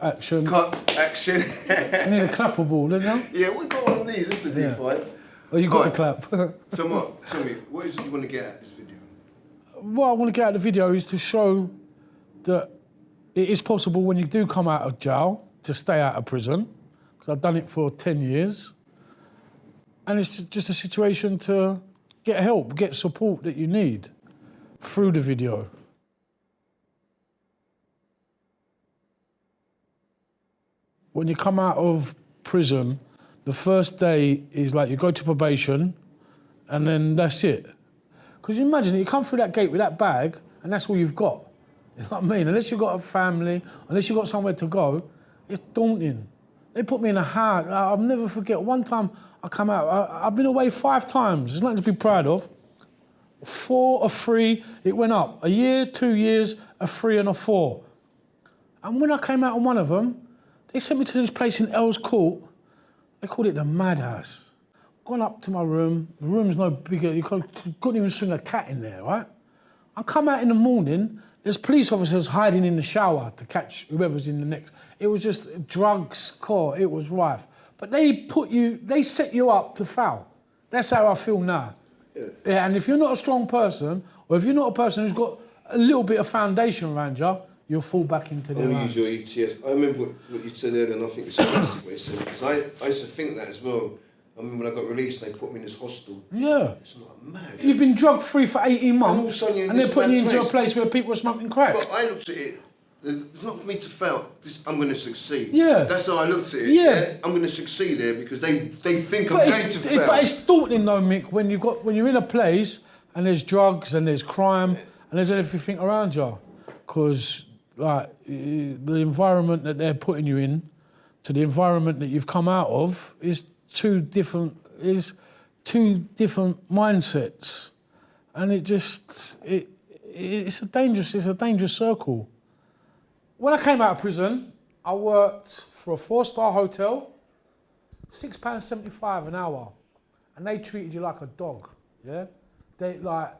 Action. Cut, action. I need a clappable, don't you? Yeah, we got one of these. This would be fine. Oh, you got Right. a clap. So, Mark, tell me, what is it you want to get at this video? What I want to get out of the video is to show that it is possible when you do come out of jail to stay out of prison, because I've done it for 10 years. And it's just a situation to get help, get support that you need through the video. When you come out of prison, the first day is like you go to probation and then that's it. Because you imagine, you come through that gate with that bag and that's all you've got. You know what I mean? Unless you've got a family, unless you've got somewhere to go, it's daunting. They put me in a house. I'll never forget, one time I come out, I've been away 5 times. There's nothing to be proud of. 4 or 3, it went up. A year, 2 years, a 3 and a 4. And when I came out on one of them, they sent me to this place in Earls Court. They called it the Madhouse. Gone up to my room. The room's no bigger. You couldn't even swing a cat in there, right? I come out in the morning. There's police officers hiding in the shower to catch whoever's in the next. It was just drugs, core. It was rife. But they set you up to fail. That's how I feel now. Yeah, and if you're not a strong person, or if you're not a person who's got a little bit of foundation around you, you'll fall back into their use your ETS. I remember what you said earlier, and I think it's classic what you said, because I used to think that as well. I remember when I got released, they put me in this hostel. Yeah. It's like mad. You've been drug-free for 18 months, and they're putting you into a place where people are smoking crack. But I looked at it, it's not for me to fail. I'm going to succeed. Yeah. That's how I looked at it. Yeah. I'm going to succeed there because they think I'm going to fail. But it's daunting though, Mick, when you're in a place and there's drugs and there's crime and there's everything around you. Because like the environment that they're putting you in to the environment that you've come out of is two different mindsets. And it's a dangerous circle. When I came out of prison, I worked for a 4-star hotel, £6.75 an hour, and they treated you like a dog, yeah? They like,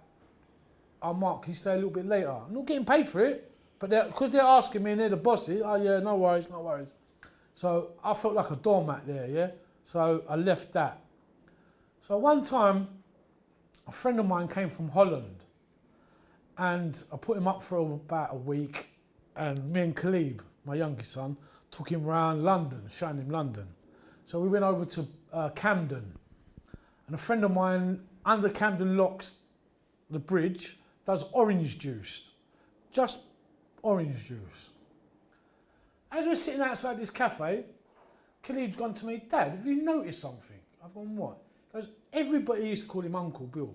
oh Mark, can you stay a little bit later? I'm not getting paid for it, but because they're asking me and they're the bosses, oh yeah, no worries. So I felt like a doormat there, yeah? So I left that. So one time, a friend of mine came from Holland, and I put him up for about a week, and me and Khalib, my youngest son, took him around London, showing him London. So we went over to Camden. And a friend of mine, under Camden Locks, the bridge, does orange juice. Just orange juice. As we're sitting outside this cafe, Khalib's gone to me, Dad, have you noticed something? I've gone, what? He goes, everybody used to call him Uncle Bill.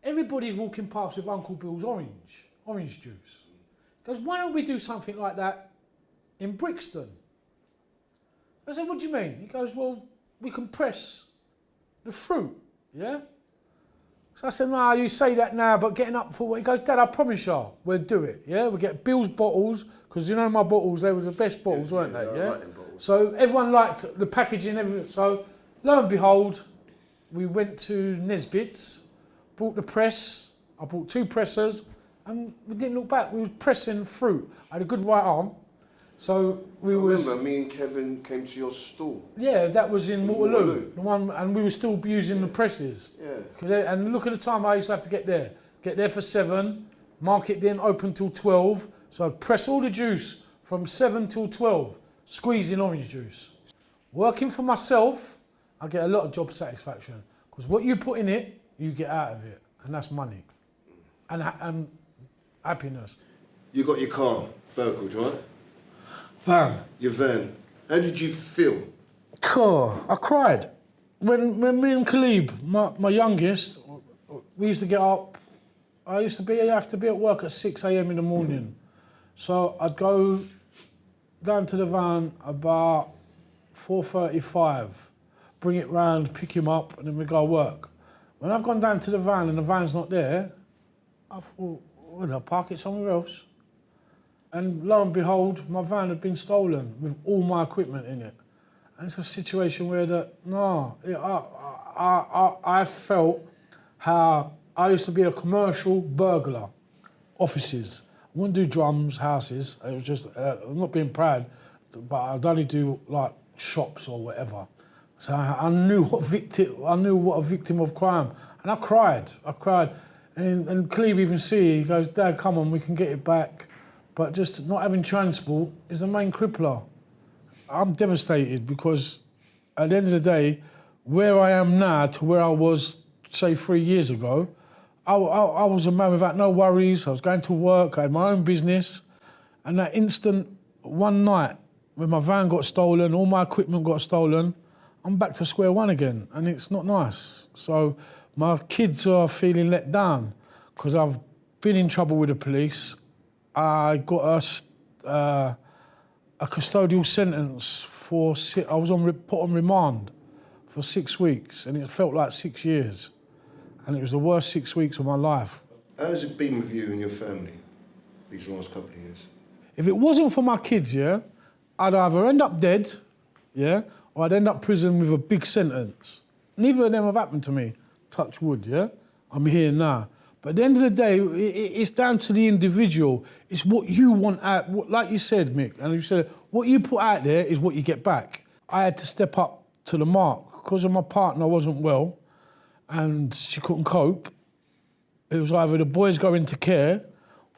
Everybody's walking past with Uncle Bill's orange juice. He goes, why don't we do something like that in Brixton? I said, what do you mean? He goes, well, we can press the fruit, yeah? So I said, no, you say that now, but getting up for what? He goes, Dad, I promise you, we'll do it, yeah? We'll get Bill's bottles, because you know my bottles, they were the best bottles, weren't they, yeah? I like them bottles. So everyone liked the packaging, everything. So lo and behold, we went to Nesbitt's, bought the press, I bought 2 pressers, and we didn't look back. We were pressing fruit. I had a good right arm, so we remember me and Kevin came to your store. Yeah, that was in Waterloo. The one, and we were still using the presses. Yeah. And look at the time I used to have to get there. Get there for 7. Market didn't open till 12, so I'd press all the juice from 7 till 12, squeezing orange juice. Working for myself, I get a lot of job satisfaction because what you put in it, you get out of it, and that's money, and happiness. You got your car burgled, right? Van. Your van. How did you feel? Cool. I cried. When me and Khalib, my youngest, we used to get up. I have to be at work at 6 a.m. in the morning. So I'd go down to the van about 4:35, bring it round, pick him up, and then we go work. When I've gone down to the van and the van's not there, I thought, well, I'll park it somewhere else. And lo and behold, my van had been stolen with all my equipment in it. And it's a situation where I felt how I used to be a commercial burglar, offices. I wouldn't do drums, houses. It was just, I'm not being proud, but I'd only do like shops or whatever. So I knew what a victim of crime, and I cried. And Cleve even see, he goes, Dad, come on, we can get it back. But just not having transport is the main crippler. I'm devastated because at the end of the day, where I am now to where I was, say, 3 years ago, I was a man without no worries. I was going to work, I had my own business. And that instant, one night, when my van got stolen, all my equipment got stolen, I'm back to square one again, and it's not nice. So my kids are feeling let down because I've been in trouble with the police. I got a custodial sentence for I was put on remand for 6 weeks, and it felt like 6 years. And it was the worst 6 weeks of my life. How's it been with you and your family these last couple of years? If it wasn't for my kids, yeah, I'd either end up dead, yeah, or I'd end up prison with a big sentence. Neither of them have happened to me, touch wood, yeah? I'm here now. But at the end of the day, it's down to the individual. It's what you want out, like you said, Mick, and you said, what you put out there is what you get back. I had to step up to the mark. Because of my partner wasn't well and she couldn't cope, it was either the boys go into care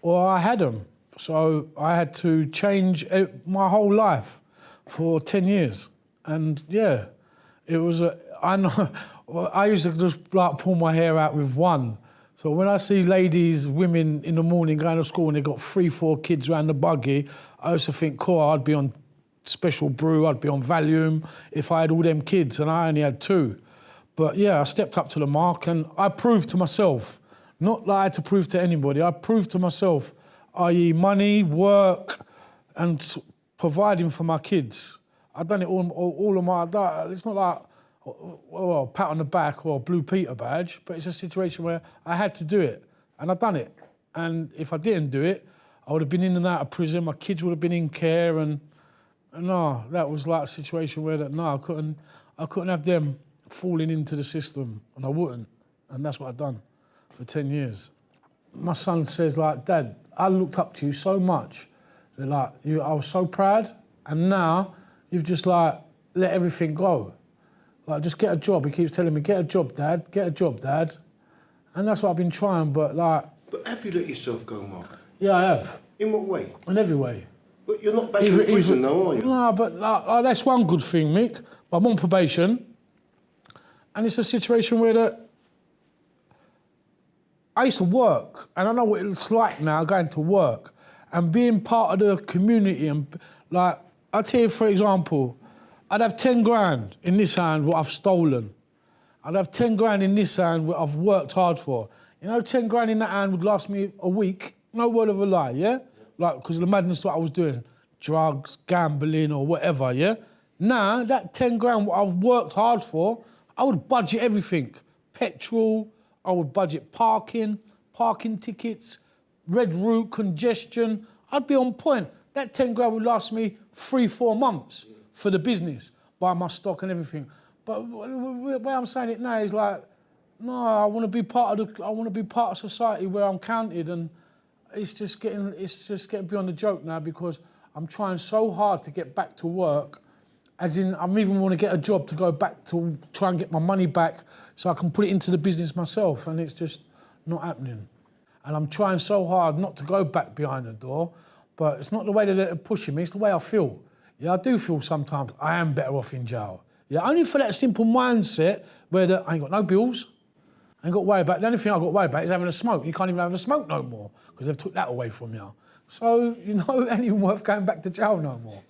or I had them. So I had to change my whole life for 10 years. And yeah, it was I used to just like pull my hair out with one. So when I see women in the morning going to school and they've got 3, 4 kids around the buggy, I used to think, cool, I'd be on Special Brew, I'd be on Valium if I had all them kids, and I only had 2. But yeah, I stepped up to the mark and I proved to myself, not that I had to prove to anybody, I proved to myself, i.e. money, work, and providing for my kids. I've done it all of my, it's not like, well, pat on the back or Blue Peter badge, but it's a situation where I had to do it, and I've done it. And if I didn't do it, I would have been in and out of prison, my kids would have been in care, and no, that was like a situation where I couldn't have them falling into the system, and I wouldn't. And that's what I've done for 10 years. My son says, like, Dad, I looked up to you so much. Like, I was so proud, and now you've just like let everything go. Like, just get a job. He keeps telling me, get a job, Dad, get a job, Dad. And that's what I've been trying, but like... But have you let yourself go, Mark? Yeah, I have. In what way? In every way. But you're not back in prison now, are you? No, but that's one good thing, Mick. I'm on probation, and it's a situation where I used to work, and I know what it's like now going to work and being part of the community. And like, I tell you, for example, I'd have 10 grand in this hand what I've stolen. I'd have 10 grand in this hand what I've worked hard for. You know, 10 grand in that hand would last me a week. No word of a lie, yeah? Like, because of the madness what I was doing. Drugs, gambling or whatever, yeah? Now, that 10 grand what I've worked hard for, I would budget everything. Petrol, I would budget parking tickets, red route, congestion. I'd be on point. That 10 grand would last me 3-4 months for the business, buy my stock and everything. But the way I'm saying it now is like, no, I want to be part of society where I'm counted, and it's just getting beyond the joke now because I'm trying so hard to get back to work, as in I'm even want to get a job to go back to try and get my money back so I can put it into the business myself, and it's just not happening. And I'm trying so hard not to go back behind the door, but it's not the way that they're pushing me, it's the way I feel. Yeah, I do feel sometimes I am better off in jail. Yeah, only for that simple mindset where I ain't got no bills, I ain't got to worry about. The only thing I've got to worry about is having a smoke. You can't even have a smoke no more because they've took that away from you. So, you know, it ain't even worth going back to jail no more,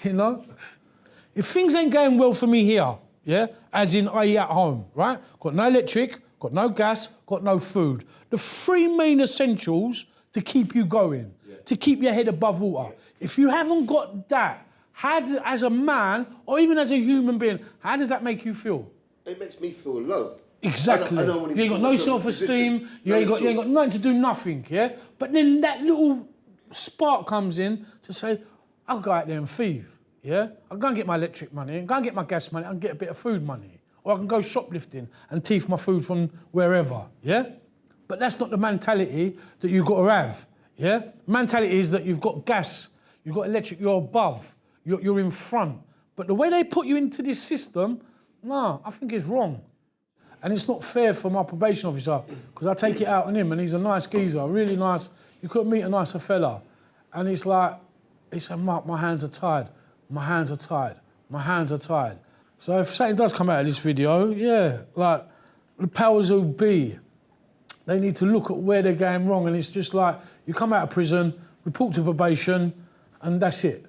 you know? If things ain't going well for me here, yeah, as in i.e. at home, right? Got no electric, got no gas, got no food. The 3 main essentials to keep you going, to keep your head above water. If you haven't got that, as a man, or even as a human being, how does that make you feel? It makes me feel low. Exactly. You ain't got no self-esteem, you ain't got nothing to do nothing, yeah? But then that little spark comes in to say, I'll go out there and thieve, yeah? I'll go and get my electric money, and go and get my gas money, and get a bit of food money. Or I can go shoplifting and thief my food from wherever, yeah? But that's not the mentality that you've got to have, yeah? Mentality is that you've got gas, you've got electric, you're above. you're in front. But the way they put you into this system, nah, I think it's wrong. And it's not fair for my probation officer, because I take it out on him, and he's a nice geezer, really nice. You couldn't meet a nicer fella. And it's like, he said, Mark, my hands are tied. My hands are tied. My hands are tied. So if something does come out of this video, yeah, like, the powers who be, they need to look at where they're going wrong, and it's just like, you come out of prison, report to probation, and that's it.